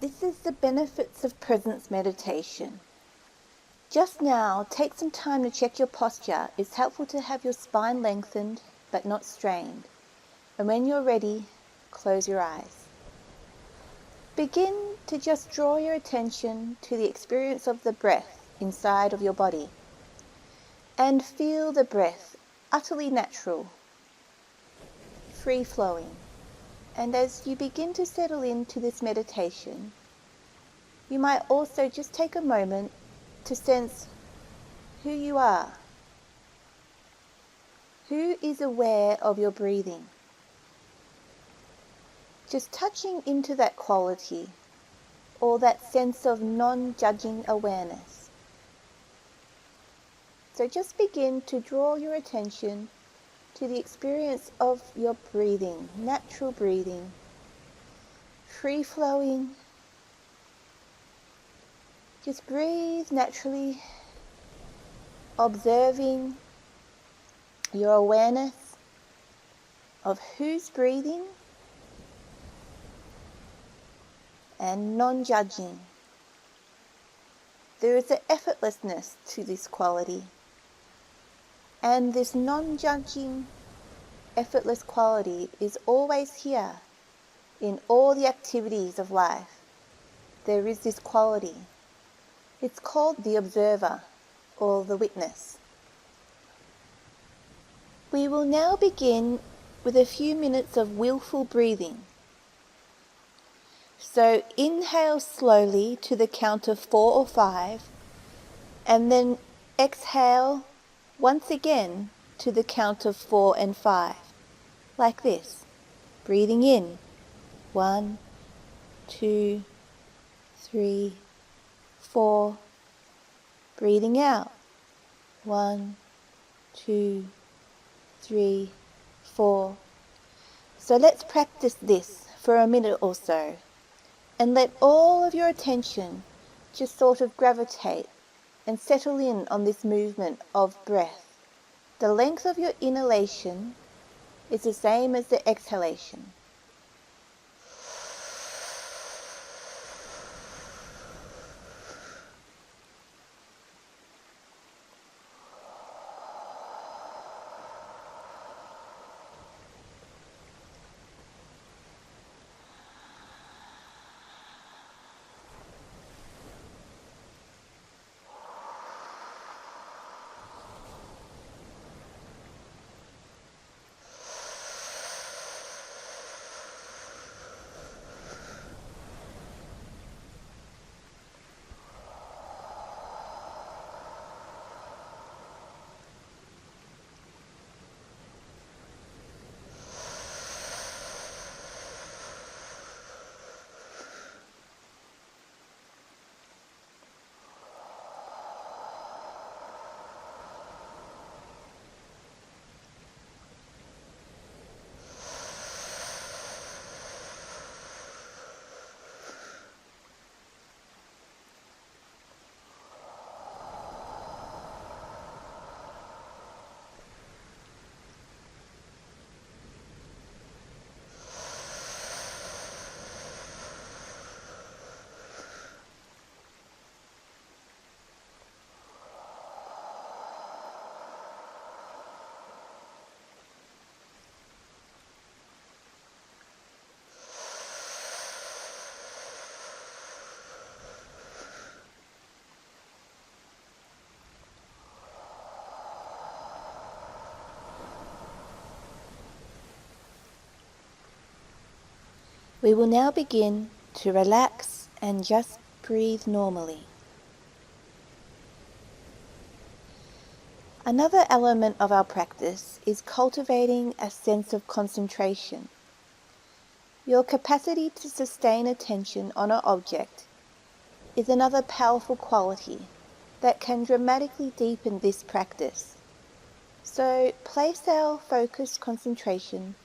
This is the benefits of presence meditation. Just now, take some time to check your posture. It's helpful to have your spine lengthened but not strained. And when you're ready, close your eyes. Begin to just draw your attention to the experience of the breath inside of your body. And feel the breath utterly natural, free-flowing. And as you begin to settle into this meditation, you might also just take a moment to sense who you are. Who is aware of your breathing? Just touching into that quality or that sense of non-judging awareness. So just begin to draw your attention to the experience of your breathing, natural breathing, free-flowing. Just breathe naturally, observing your awareness of who's breathing and non-judging. There is an effortlessness to this quality, and this non-judging, effortless quality is always here in all the activities of life. There is this quality. It's called the observer or the witness. We will now begin with a few minutes of willful breathing. So inhale slowly to the count of 4 or 5, and then exhale once again to the count of 4 and 5, like this. Breathing in, 1, 2, 3, 4. Breathing out, 1, 2, 3, 4. So let's practice this for a minute or so, and let all of your attention just sort of gravitate and settle in on this movement of breath. The length of your inhalation is the same as the exhalation. We will now begin to relax and just breathe normally. Another element of our practice is cultivating a sense of concentration. Your capacity to sustain attention on an object is another powerful quality that can dramatically deepen this practice. So place our focused concentration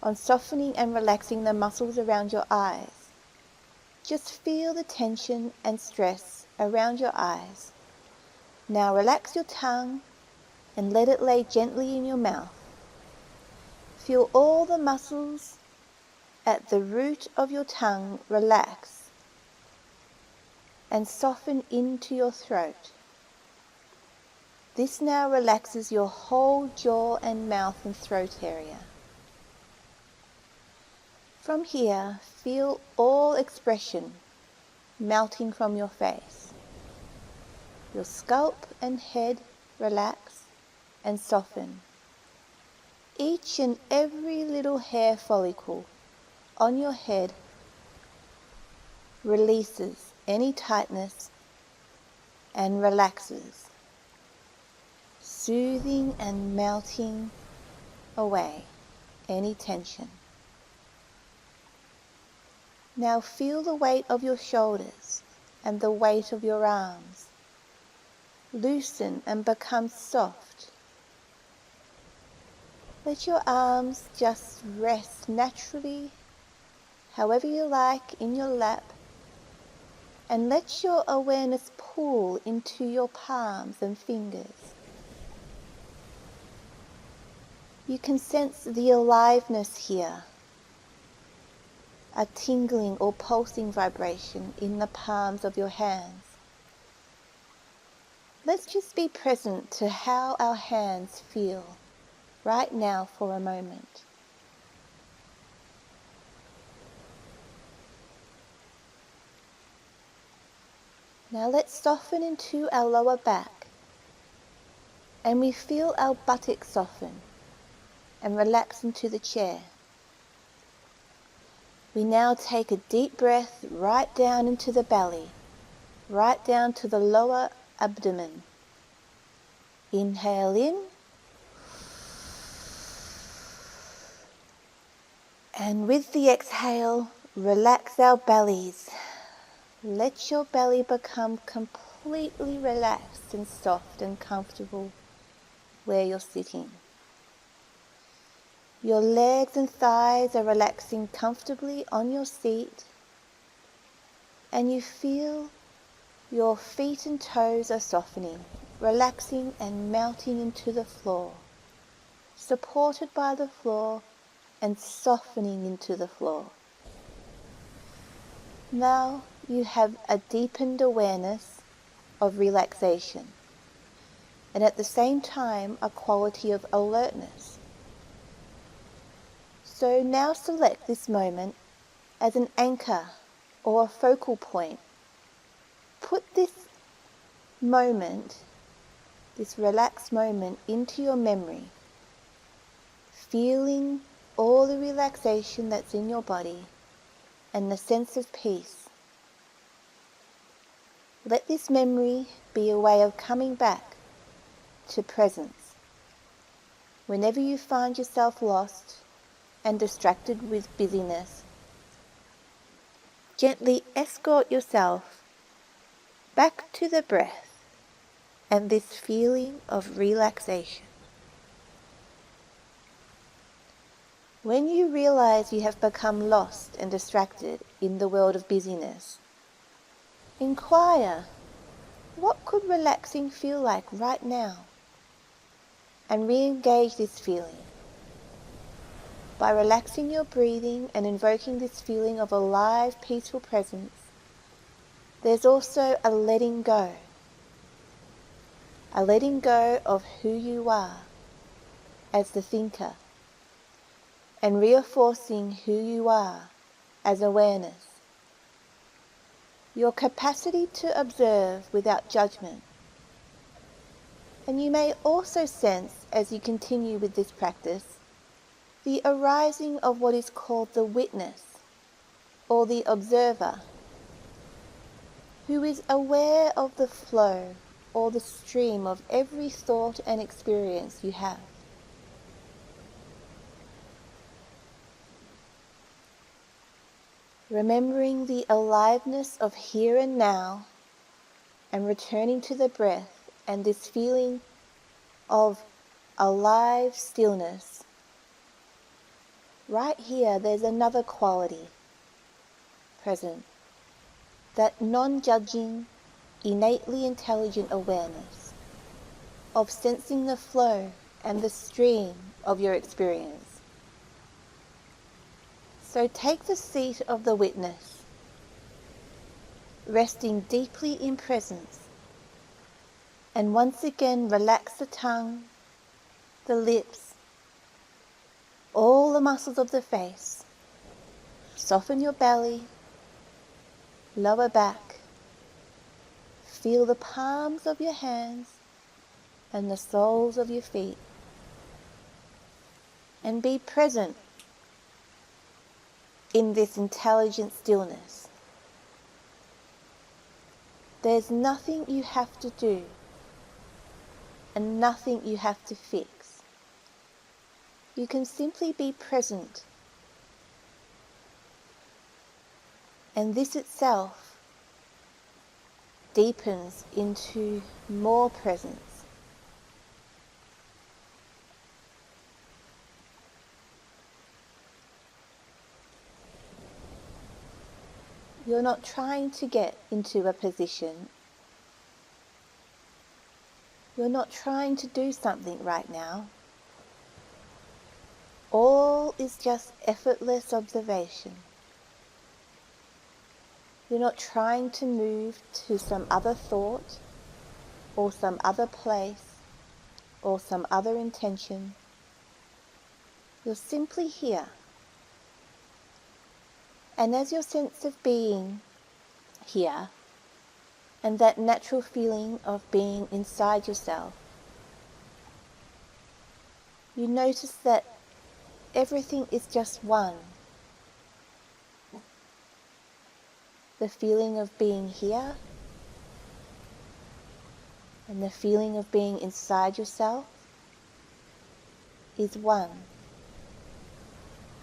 on softening and relaxing the muscles around your eyes. Just feel the tension and stress around your eyes. Now relax your tongue and let it lay gently in your mouth. Feel all the muscles at the root of your tongue relax and soften into your throat. This now relaxes your whole jaw and mouth and throat area. From here, feel all expression melting from your face. Your scalp and head relax and soften. Each and every little hair follicle on your head releases any tightness and relaxes, soothing and melting away any tension. Now feel the weight of your shoulders and the weight of your arms loosen and become soft. Let your arms just rest naturally, however you like, in your lap, and let your awareness pull into your palms and fingers. You can sense the aliveness here, a tingling or pulsing vibration in the palms of your hands. Let's just be present to how our hands feel right now for a moment. Now let's soften into our lower back, and we feel our buttocks soften and relax into the chair. We now take a deep breath right down into the belly, right down to the lower abdomen. Inhale in, and with the exhale, relax our bellies. Let your belly become completely relaxed and soft and comfortable where you're sitting. Your legs and thighs are relaxing comfortably on your seat, and you feel your feet and toes are softening, relaxing and melting into the floor, supported by the floor and softening into the floor. Now you have a deepened awareness of relaxation, and at the same time a quality of alertness. So now select this moment as an anchor or a focal point. Put this moment, this relaxed moment, into your memory, feeling all the relaxation that's in your body and the sense of peace. Let this memory be a way of coming back to presence. Whenever you find yourself lost and distracted with busyness, gently escort yourself back to the breath and this feeling of relaxation. When you realize you have become lost and distracted in the world of busyness, inquire, what could relaxing feel like right now? And re-engage this feeling. By relaxing your breathing and invoking this feeling of alive, peaceful presence, there's also a letting go of who you are as the thinker, and reinforcing who you are as awareness. Your capacity to observe without judgment. And you may also sense, as you continue with this practice, the arising of what is called the witness, or the observer, who is aware of the flow or the stream of every thought and experience you have. Remembering the aliveness of here and now, and returning to the breath and this feeling of alive stillness. Right here, there's another quality present, that non-judging, innately intelligent awareness of sensing the flow and the stream of your experience. So take the seat of the witness resting deeply in presence. And once again, relax the tongue, the lips, all the muscles of the face. Soften your belly, lower back. Feel the palms of your hands and the soles of your feet. And be present in this intelligent stillness. There's nothing you have to do and nothing you have to fix. You can simply be present. And this itself deepens into more presence. You're not trying to get into a position. You're not trying to do something right now. All is just effortless observation. You're not trying to move to some other thought, or some other place, or some other intention. You're simply here. And as your sense of being here, and that natural feeling of being inside yourself, you notice that everything is just one. The feeling of being here, and the feeling of being inside yourself is one.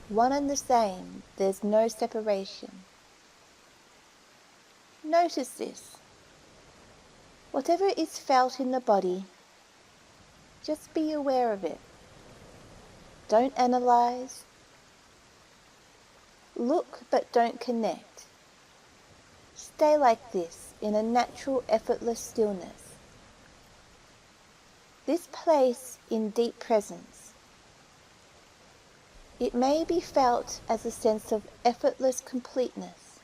One and the same. There's no separation. Notice this. Whatever is felt in the body, just be aware of it. Don't analyze. Look but don't connect. Stay like this in a natural, effortless stillness. This place in deep presence, it may be felt as a sense of effortless completeness,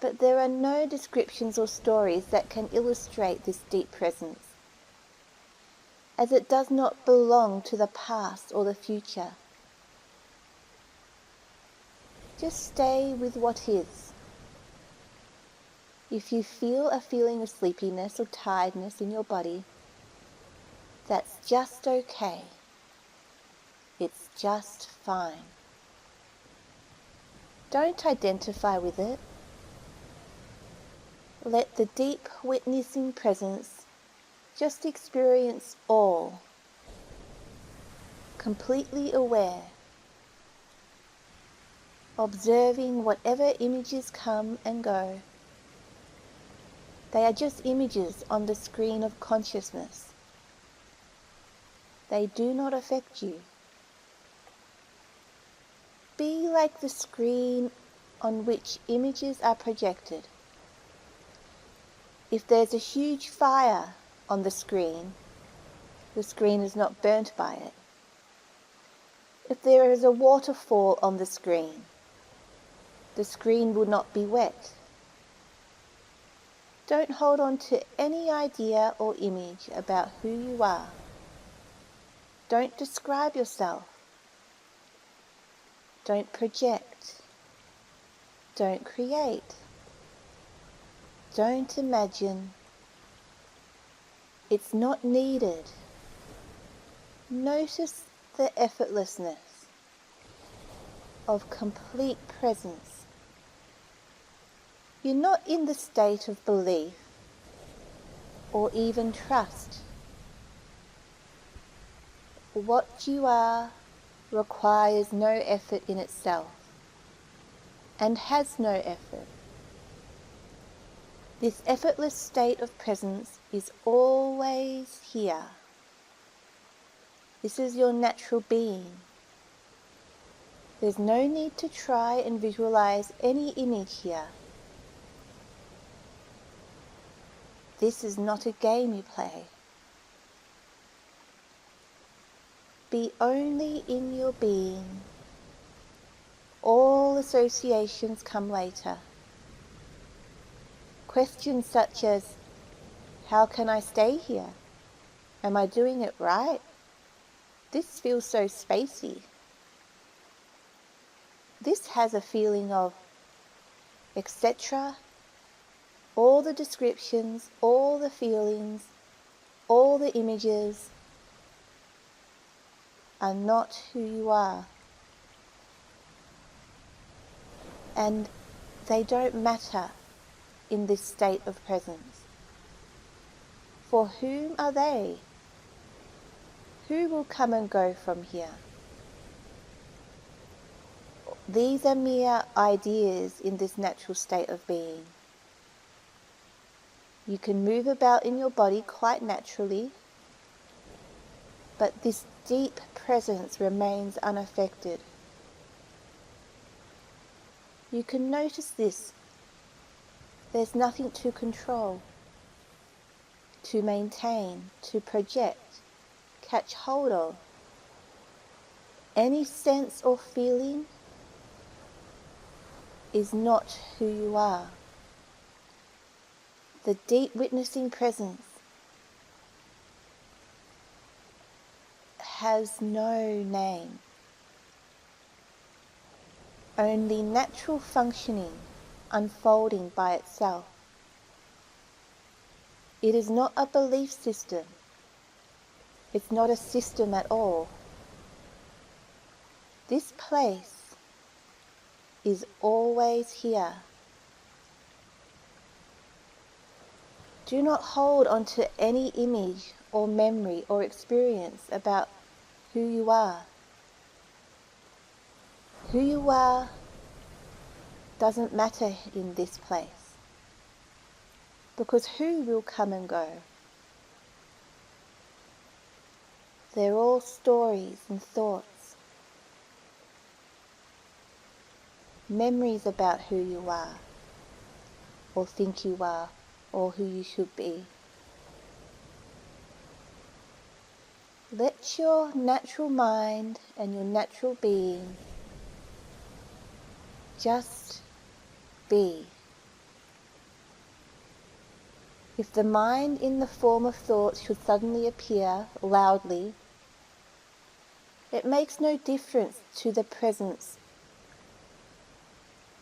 but there are no descriptions or stories that can illustrate this deep presence, as it does not belong to the past or the future. Just stay with what is. If you feel a feeling of sleepiness or tiredness in your body, that's just okay. It's just fine. Don't identify with it. Let the deep witnessing presence just experience all, completely aware, observing whatever images come and go. They are just images on the screen of consciousness. They do not affect you. Be like the screen on which images are projected. If there's a huge fire on the screen is not burnt by it. If there is a waterfall on the screen will not be wet. Don't hold on to any idea or image about who you are. Don't describe yourself. Don't project. Don't create. Don't imagine. It's not needed. Notice the effortlessness of complete presence. You're not in the state of belief or even trust. What you are requires no effort in itself and has no effort. This effortless state of presence is always here. This is your natural being. There's no need to try and visualize any image here. This is not a game you play. Be only in your being. All associations come later. Questions such as, how can I stay here? Am I doing it right? This feels so spacey. This has a feeling of, etc. All the descriptions, all the feelings, all the images are not who you are. And they don't matter in this state of presence. For whom are they? Who will come and go from here? These are mere ideas in this natural state of being. You can move about in your body quite naturally, but this deep presence remains unaffected. You can notice this. There's nothing to control, to maintain, to project, catch hold of. Any sense or feeling is not who you are. The deep witnessing presence has no name, only natural functioning, unfolding by itself. It is not a belief system. It's not a system at all. This place is always here. Do not hold on to any image or memory or experience about who you are. Who you are doesn't matter in this place, because who will come and go? They're all stories and thoughts, memories about who you are, or think you are, or who you should be. Let your natural mind and your natural being just be. If the mind in the form of thought should suddenly appear loudly, it makes no difference to the presence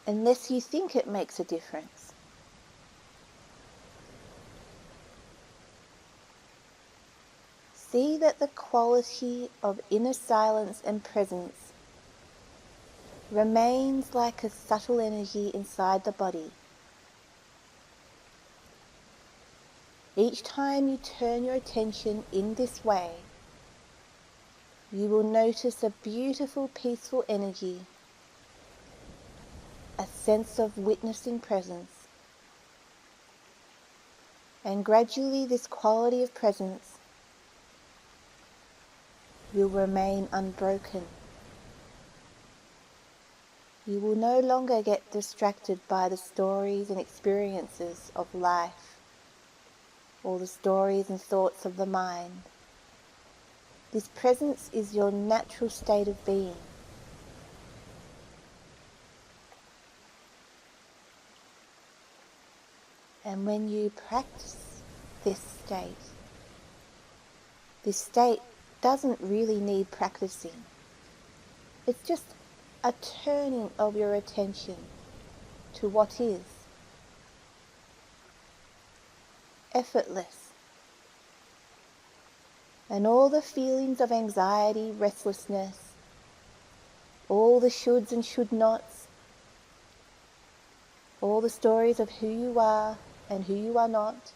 unless you think it makes a difference. See that the quality of inner silence and presence remains like a subtle energy inside the body. Each time you turn your attention in this way, you will notice a beautiful, peaceful energy, a sense of witnessing presence. And gradually this quality of presence will remain unbroken. You will no longer get distracted by the stories and experiences of life, or the stories and thoughts of the mind. This presence is your natural state of being. And when you practice this state doesn't really need practicing. It's just a turning of your attention to what is. Effortless. And all the feelings of anxiety, restlessness, all the shoulds and should nots, all the stories of who you are and who you are not,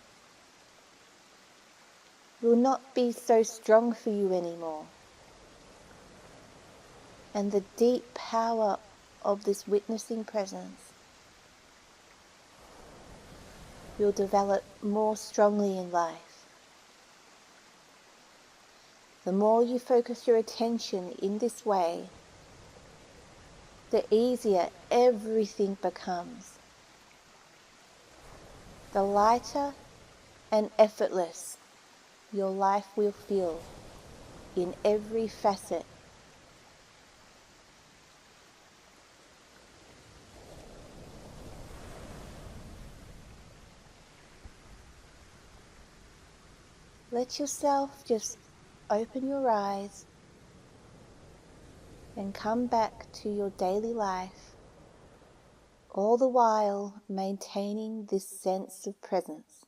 will not be so strong for you anymore. And the deep power of this witnessing presence will develop more strongly in life. The more you focus your attention in this way, the easier everything becomes. The lighter and effortless your life will feel in every facet. Let yourself just open your eyes and come back to your daily life, all the while maintaining this sense of presence.